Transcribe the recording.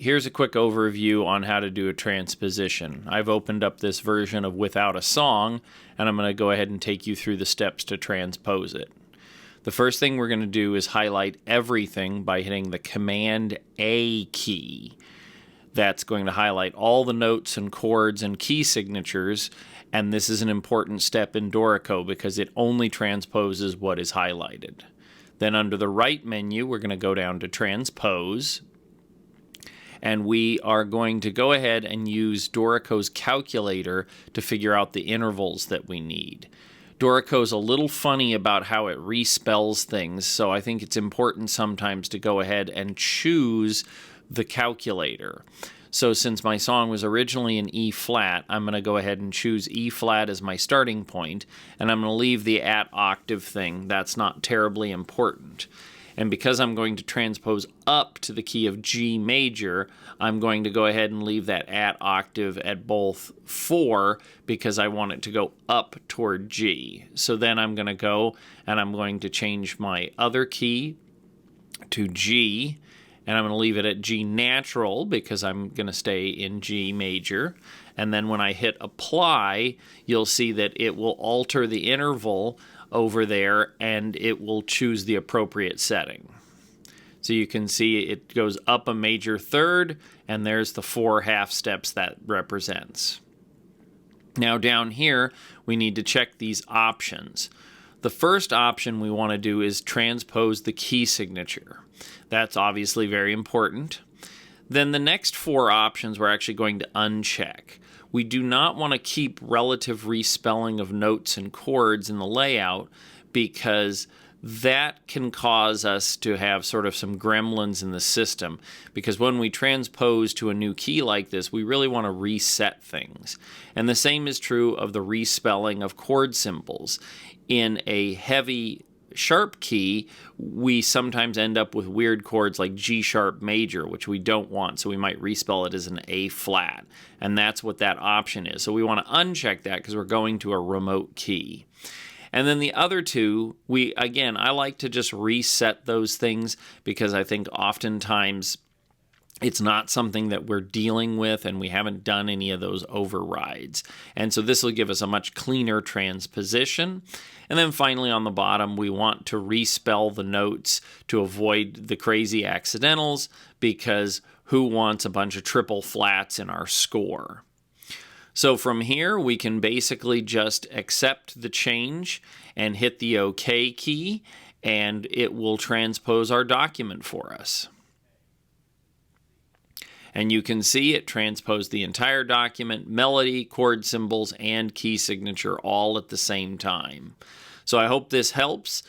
Here's a quick overview on how to do a transposition. I've opened up this version of without a song, and I'm going to go ahead and take you through the steps to transpose it. The first thing we're going to do is highlight everything by hitting the Command A key. That's going to highlight all the notes and chords and key signatures, and this is an important step in Dorico because it only transposes what is highlighted. Then under the right menu, we're going to go down to Transpose, and we are going to go ahead and use Dorico's calculator to figure out the intervals that we need. Dorico's a little funny about how it respells things, so I think it's important sometimes to go ahead and choose the calculator. So since my song was originally in E flat, I'm going to go ahead and choose E flat as my starting point, and I'm going to leave the at octave thing. That's not terribly important. And because I'm going to transpose up to the key of G major, I'm going to go ahead and leave that at octave at both 4 because I want it to go up toward G. So then I'm going to go and I'm going to change my other key to G, and I'm going to leave it at G natural because I'm going to stay in G major. And then when I hit apply, you'll see that it will alter the interval over there and it will choose the appropriate setting. So you can see it goes up a major third, and there's the 4 half steps that represents. Now down here, we need to check these options. The first option we want to do is transpose the key signature. That's obviously very important. Then the next 4 options we're actually going to uncheck. We do not want to keep relative respelling of notes and chords in the layout because that can cause us to have sort of some gremlins in the system, because when we transpose to a new key like this, we really want to reset things. And the same is true of the respelling of chord symbols. In a heavy sharp key, we sometimes end up with weird chords like G sharp major, which we don't want, so we might respell it as an A flat, and that's what that option is. So we want to uncheck that because we're going to a remote key. And then the other two, I like to just reset those things because I think oftentimes it's not something that we're dealing with and we haven't done any of those overrides. And so this will give us a much cleaner transposition. And then finally on the bottom, we want to respell the notes to avoid the crazy accidentals, because who wants a bunch of triple flats in our score? So from here, we can basically just accept the change and hit the OK key, and it will transpose our document for us. And you can see it transposed the entire document, melody, chord symbols, and key signature all at the same time. So I hope this helps.